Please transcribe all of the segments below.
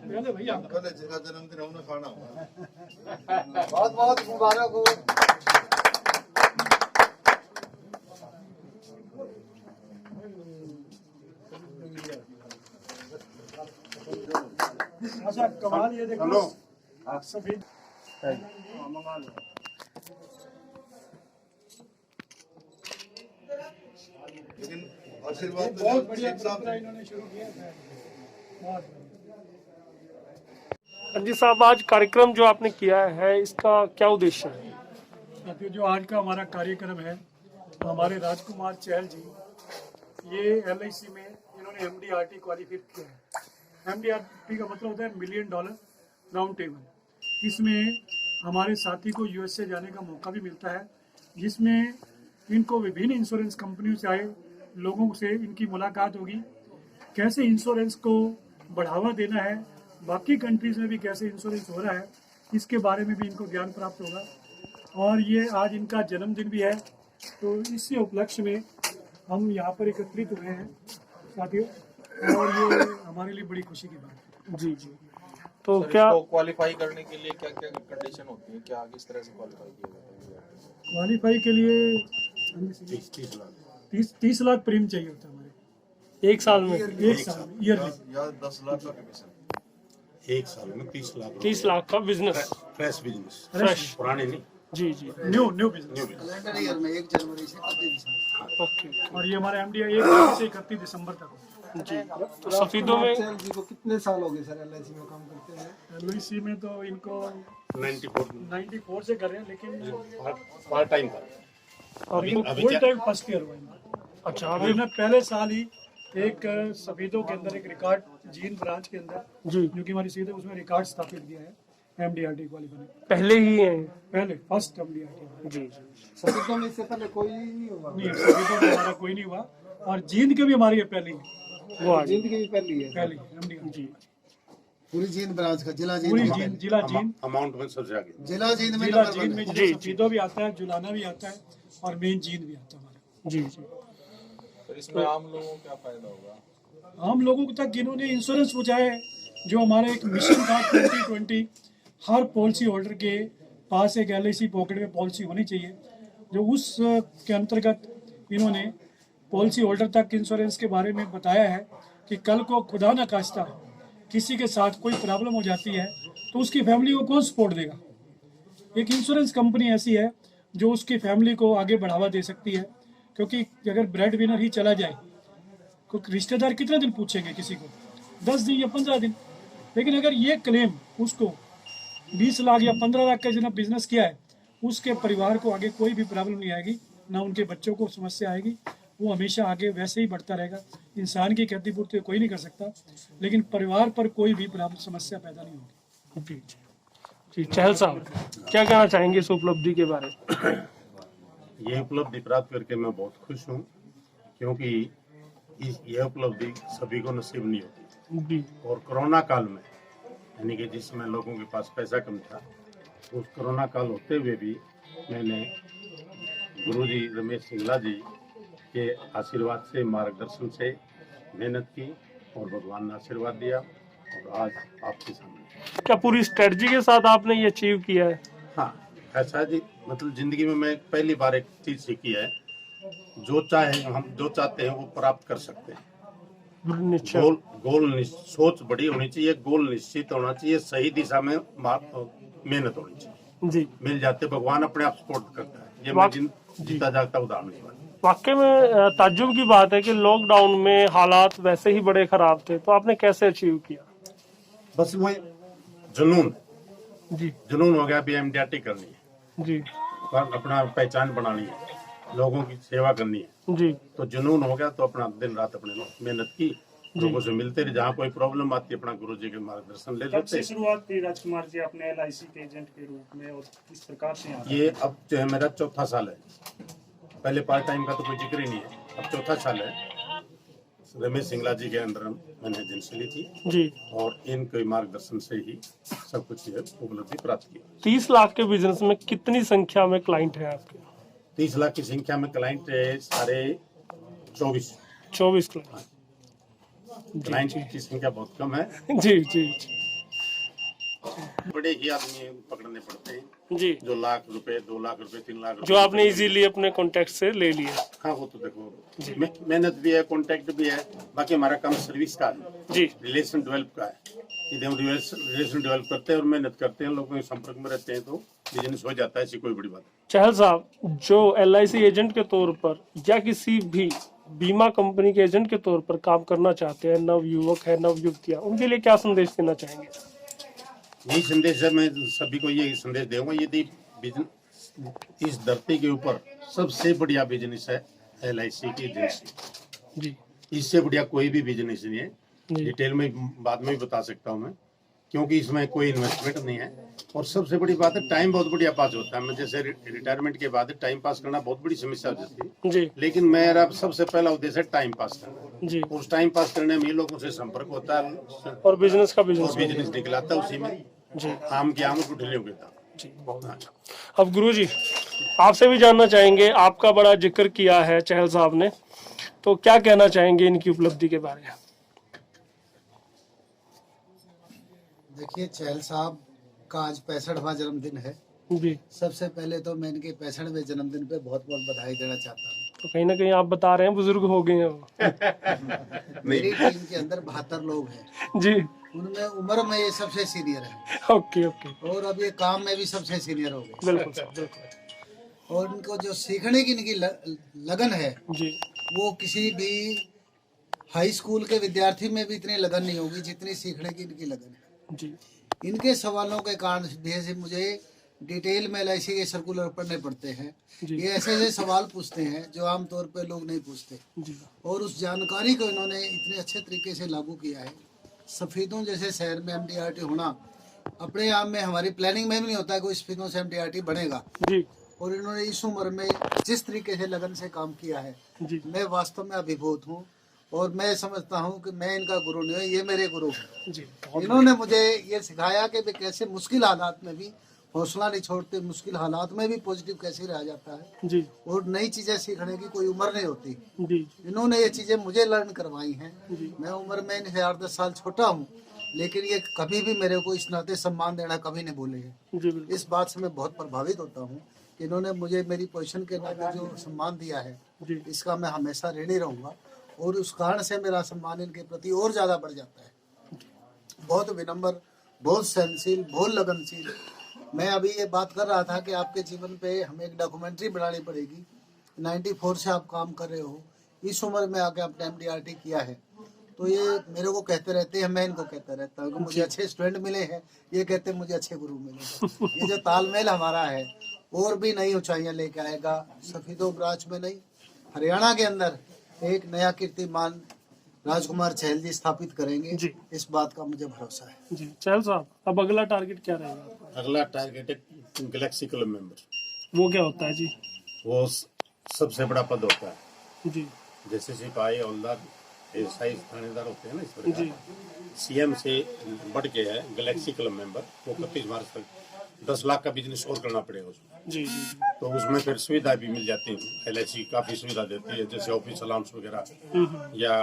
कल जिसका जन्मदिन है उन्हें खाना होगा। बहुत बहुत मुबारक हो। अच्छा कमाल ये देखो सभी लेकिन आशीर्वाद तो बहुत बढ़िया सिंह साहब परंपरा इन्होंने शुरू किया है। बहुत बढ़िया। जी साहब, आज कार्यक्रम जो आपने किया है इसका क्या उद्देश्य है? साथियों, जो आज का हमारा कार्यक्रम है, हमारे राजकुमार चहल जी ये LIC में इन्होंने MDRT क्वालिफाई किया है। MDRT का मतलब होता है $1 मिलियन राउंड टेबल। इसमें हमारे साथी को USA जाने का मौका भी मिलता है, जिसमें इनको विभिन्न इंश्योरेंस कंपनियों से आए लोगों से इनकी मुलाकात होगी। कैसे इंश्योरेंस को बढ़ावा देना है, बाकी कंट्रीज में भी कैसे इंश्योरेंस हो रहा है, इसके बारे में भी इनको ज्ञान प्राप्त होगा। और ये आज इनका जन्मदिन भी है, तो इसी उपलक्ष्य में हम यहाँ पर एकत्रित हुए हैं साथियों, और ये हमारे लिए बड़ी खुशी की बात है। जी जी। तो क्या क्वालिफाई करने के लिए क्या क्या कंडीशन होती है, क्या किस तरह से क्वालिफाई किया जाता है? क्वालिफाई के लिए 30 लाख प्रीमियम चाहिए होता है हमारे एक साल में? एक साल में ईयरली। या 10 लाख का कमीशन। एक साल में 30 लाख 30 लाख का बिजनेस फ्रेश बिजनेस, फ्रेश। पुराने नहीं। जी जी। New business. कैलेंडर ईयर में 1 जनवरी से 31 दिसंबर। ओके और ये हमारे MD 1 जनवरी से 31 दिसंबर तक। जी। तो सफीदों में चहल जी को कितने साल हो गए सर LIC में काम करते हैं? LIC में तो इनको 94 से कर रहे हैं, लेकिन पार्ट टाइम था। और अभी फुल टाइम फर्स्ट ईयर हुआ इनका। अच्छा, और अभी इन्होंने पहले साल ही एक सफीदों के अंदर एक रिकॉर्ड जीन ब्रांच के अंदर, जी जो कि हमारी सीधे उसमें रिकॉर्ड स्थापित किया है MDRT क्वालिफाई। पहले ही हैं। पहले फर्स्ट MDRT। जी जी। सफीदों में इससे पहले कोई नहीं हुआ। नहीं, सफीदों में हमारा कोई नहीं हुआ, और जींद के भी हमारी ये पहली है। वो आ जिंदगी भी पहली है। पहली MDRT जी। पूरी जींद ब्रांच का जिला पूरी जींद जींद, जिला जींद, अमाउंट में सबसे आगे। जिला जींद में जिला नंबर जींद वन में है। जैसे सफीदों भी आता है, जुलाना भी आता है, और मेन जींद भी आता है हमारा। जी जी। तो इसमें आम लोगों को क्या फायदा होगा? आम लोगों तक इन्होंने इंश्योरेंस पहुंचाया है। जो हमारा एक मिशन था 2020, हर पॉलिसी होल्डर के पास एक LIC पॉकेट में पॉलिसी होनी चाहिए, जो उस के अंतर्गत इन्होंने पॉलिसी होल्डर तक इंश्योरेंस के बारे में बताया है कि कल को खुदा न खास्ता किसी के साथ कोई प्रॉब्लम हो जाती है तो उसकी फैमिली को कौन सपोर्ट देगा। एक इंश्योरेंस कंपनी ऐसी है जो उसकी फैमिली को आगे बढ़ावा दे सकती है, क्योंकि अगर ब्रेड विनर ही चला जाए, क्योंकि रिश्तेदार कितने दिन पूछेंगे किसी को, 10 दिन या 15 दिन। लेकिन अगर ये क्लेम उसको 20 लाख या 15 लाख का जितना बिजनेस किया है, उसके परिवार को आगे कोई भी प्रॉब्लम नहीं आएगी, ना उनके बच्चों को समस्या आएगी, वो हमेशा आगे वैसे ही बढ़ता रहेगा। इंसान की क्षतिपूर्ति कोई नहीं कर सकता, लेकिन परिवार पर कोई भी समस्या पैदा नहीं होगी। जी जी। जी चहल साहब, क्या कहना चाहेंगे इस उपलब्धि के बारे में? ये उपलब्धि प्राप्त करके मैं बहुत खुश हूँ, क्योंकि यह उपलब्धि सभी को नसीब नहीं होती। जी। और कोरोना काल में, यानी कि जिस समय लोगों के पास पैसा कम था, उस कोरोना काल होते हुए भी मैंने गुरुजी रमेश सिंगला जी के आशीर्वाद से, मार्गदर्शन से मेहनत की, और भगवान ने आशीर्वाद दिया, और आज आपके सामने। क्या पूरी स्ट्रेटजी के साथ आपने ये अचीव किया है? हाँ, ऐसा जी, मतलब जिंदगी में मैं पहली बार एक चीज सीखी है, जो चाहे हम जो चाहते हैं वो प्राप्त कर सकते हैं। सोच बड़ी होनी चाहिए, गोल निश्चित होना चाहिए, सही दिशा में मेहनत होनी चाहिए। जी। मिल जाते, भगवान अपने आप सपोर्ट करता है। ये मैं जीता जागता उदाहरण है। वाकई में ताज्जुब की बात है कि लॉकडाउन में हालात वैसे ही बड़े खराब थे, तो आपने कैसे अचीव किया? बस वो जुनून जी। जुनून हो गया, भी MDRT करनी है जी अपना पहचान बनानी है, लोगों की सेवा करनी है। जी। तो जुनून हो गया, तो अपना दिन रात अपने मेहनत की, लोगों से मिलते रहे, जहाँ कोई प्रॉब्लम आती है अपना गुरु जी के मार्गदर्शन ले कब से लेते। शुरुआत थी राजकुमार जी अपने LIC के एजेंट के रूप में, और किस प्रकार से यहाँ? ये अब जो है मेरा 4था साल है। पहले पार्ट टाइम का तो कोई जिक्र ही नहीं है, अब 4था साल है। रमेश सिंगला जी के अंडर मैंने एजेंसी ली थी जी। और इनके मार्गदर्शन से ही सब कुछ ये उपलब्धि प्राप्त की। 30 लाख के बिजनेस में कितनी संख्या में क्लाइंट है आपके? 30 लाख की संख्या में क्लाइंट है, सारे 24 24 क्लाइंट। क्लाइंट की संख्या बहुत कम है। जी जी जी। बड़े ही आदमी पकड़ने पड़ते हैं जी, जो लाख रुपए 2 लाख रुपए 3 लाख रुपए जो आपने इजीली अपने कॉन्टेक्ट से ले लिए। हाँ वो तो देखो मेहनत भी है, कांटेक्ट भी है, बाकी हमारा काम सर्विस का है, जी, रिलेशन डेवलप का है। यदि हम रिलेशन डेवलप करते हैं और मेहनत करते हैं, लोगों के संपर्क में रहते हैं, तो बिजनेस हो जाता है, ऐसी कोई बड़ी बात नहीं। चहल साहब, जो LIC एजेंट के तौर पर या किसी भी बीमा कंपनी के एजेंट के तौर पर काम करना चाहते हैं, नव युवक है, नव युवतियां, उनके लिए क्या संदेश देना चाहेंगे? यही संदेश है, मैं सभी को यही संदेश दूंगा, यदि बिजनेस इस धरती के ऊपर सबसे बढ़िया बिजनेस है LIC की एजेंसी। जी, इससे बढ़िया कोई भी बिजनेस नहीं है। जी, डिटेल में बाद में भी बता सकता हूँ मैं, क्योंकि इसमें कोई इन्वेस्टमेंट नहीं है। और सबसे बड़ी बात है, टाइम बहुत बढ़िया पास होता है। मैं जैसे रिटायरमेंट के बाद टाइम पास करना बहुत बड़ी समस्या हो जाती है, जी, लेकिन मेरा सबसे पहला उद्देश्य है टाइम पास करना। जी, उस टाइम पास करने में लोगों से संपर्क होता है और बिजनेस का और बिजनेस। बिजनेस निकलाता है उसी में। जी, आम के आम गुठलियों के दाम। जी, बहुत अच्छा। अब गुरुजी, आपसे भी जानना चाहेंगे, आपका बड़ा जिक्र किया है चहल साहब ने, तो क्या कहना चाहेंगे इनकी उपलब्धि के बारे में? देखिए, चहल साहब का आज 65वां जन्मदिन है। जी, सबसे पहले तो मैं इनके 65वें जन्मदिन पे बहुत बहुत बधाई देना चाहता हूँ। तो कहीं ना कहीं आप बता रहे हैं बुजुर्ग हो गए हैं वो। मेरी टीम के अंदर 72 लोग हैं, जी, उनमें उम्र में ये सबसे सीनियर है ओके, ओके, और अब ये काम में भी सबसे सीनियर हो गए। बिल्कुल सर, बिल्कुल। और इनको जो सीखने की इनकी लगन है, जी, वो किसी भी हाई स्कूल के विद्यार्थी में भी इतनी लगन नहीं होगी जितनी सीखने की इनकी लगन है। जी, इनके सवालों के कारण से मुझे डिटेल में LIC के सर्कुलर पढ़ने पड़ते हैं। जी, ये ऐसे ऐसे सवाल पूछते हैं जो आमतौर पर लोग नहीं पूछते, जी, और उस जानकारी को इन्होंने इतने अच्छे तरीके से लागू किया है। सफेदों जैसे शहर में MDRT होना अपने आप में हमारी प्लानिंग में भी नहीं होता है कोई सफेदों से MDRT बनेगा, जी, और इन्होंने इस उम्र में जिस तरीके से लगन से काम किया है, जी, मैं वास्तव में अभिभूत हूँ। और मैं समझता हूँ कि मैं इनका गुरु नहीं हूँ, ये मेरे गुरु हैं। जी, बहुत इन्होंने मुझे ये सिखाया कि वे कैसे मुश्किल हालात में भी हौसला नहीं छोड़ते, मुश्किल हालात में भी पॉजिटिव कैसे रहा जाता है, जी, और नई चीजें सीखने की कोई उम्र नहीं होती। जी, इन्होंने ये चीजें मुझे लर्न करवाई हैं। जी, मैं उम्र में इनसे 8-10 साल छोटा हूँ, लेकिन ये कभी भी मेरे को इस नाते सम्मान देना कभी नहीं भूले हैं। जी, बिल्कुल, इस बात से मैं बहुत प्रभावित होता हूँ कि इन्होंने मुझे मेरी पोजीशन के नाते जो सम्मान दिया है, जी, इसका मैं हमेशा ऋणी रहूंगा, और उस कारण से मेरा सम्मान इनके प्रति और ज्यादा बढ़ जाता है। बहुत विनम्र, बहुत सहनशील, बहुत लगनशील। मैं अभी ये बात कर रहा था कि आपके जीवन पे हमें एक डॉक्यूमेंट्री बनानी पड़ेगी। 94 से आप काम कर रहे हो, इस उम्र में आके आपने MDRT किया है, तो ये मेरे को कहते रहते हैं, मैं इनको कहता रहता हूँ कि मुझे अच्छे स्टूडेंट मिले हैं, ये कहते हैं मुझे अच्छे गुरु मिले हैं। ये जो तालमेल हमारा है और भी नई ऊंचाइयां लेके आएगा, सफेदों ब्रांच में नहीं, हरियाणा के अंदर एक नया कीर्तिमान राजकुमार चहल जी स्थापित करेंगे। जी। इस बात का मुझे भरोसा है। जी। चहल साहब, अब अगला टारगेट क्या रहेगा आपका? अगला टारगेट है गैलेक्सी क्लब मेंबर। वो क्या होता है जी? वो सबसे बड़ा पद होता है, जी, जैसे सिपाही, हवलदार, एसआई, थानेदार होते हैं ना, इस जी, प्रकार CM से बढ़ के है गैलेक्सी क्लब मेंबर। वो 31 मार्च तक 10 लाख का बिजनेस और करना पड़ेगा उसमें। जी, जी, तो उसमें फिर सुविधा भी मिल जाती है। LIC काफी सुविधा देती है, जैसे ऑफिस अलाउंस वगैरह, या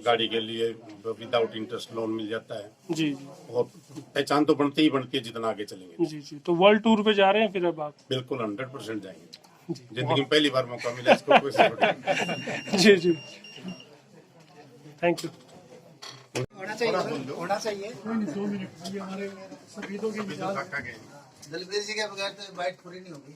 गाड़ी के लिए विदाउट इंटरेस्ट लोन मिल जाता है। जी, जी, और पहचान तो बनती ही बनती है जितना आगे चलेंगे। जी, जी। तो वर्ल्ड टूर पे जा रहे हैं फिर अब आप? बिल्कुल 100% जाएंगे। जी, जिंदगी में पहली बार मौका मिला इसको कोई से बढ़िया। जी, जी, थैंक यू। होना चाहिए। 2 मिनट, ये हमारे सफेदों के मिजाज। दलबीर जी के बगैर तो बाइट पूरी नहीं होगी।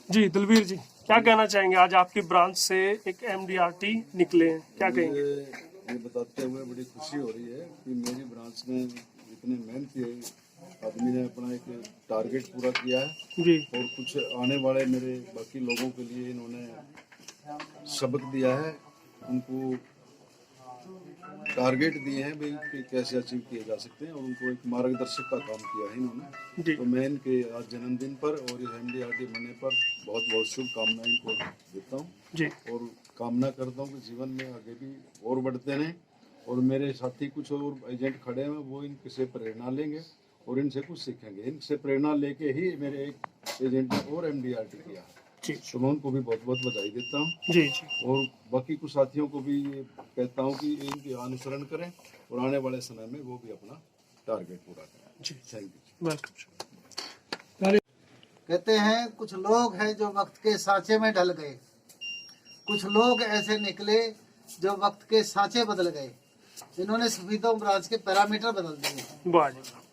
जी, दलवीर जी, क्या कहना चाहेंगे? आज आपकी ब्रांच से एक MDRT निकले हैं, क्या कहेंगे? ये बताते हुए बड़ी खुशी हो रही है कि मेरी ब्रांच में इतने मेहनती आदमी ने अपना एक टारगेट पूरा किया है, जी, और कुछ आने वाले मेरे बाकी लोगों के लिए इन्होंने सबक दिया है, उनको टारगेट दिए हैं भाई कि कैसे अचीव किए जा सकते हैं, और उनको एक मार्गदर्शक का काम किया है इन्होंने। जी, तो मैं इनके आज जन्मदिन पर और इस MDRT बनने पर बहुत बहुत शुभकामनाएं इनको देता हूँ, जी, और कामना करता हूँ कि जीवन में आगे भी और बढ़ते रहें। और मेरे साथी कुछ और एजेंट खड़े हैं, वो इनसे से प्रेरणा लेंगे और इनसे कुछ सीखेंगे। इनसे प्रेरणा लेके ही मेरे एक एजेंट ने और MDRT किया है, जी, तो मैं उनको भी बहुत बहुत बधाई देता हूँ। जी, जी, और बाकी कुछ साथियों को भी ये कहता हूँ कि इनके अनुसरण करें और आने वाले समय में वो भी अपना टारगेट पूरा करा। जी थैंक यू। वेलकम। कहते हैं कुछ लोग हैं जो वक्त के सांचे में ढल गए, कुछ लोग ऐसे निकले जो वक्त के सांचे बदल गए। इन्होंने सफीदों ब्रांच के पैरामीटर बदल दिए। वाह जी वाह।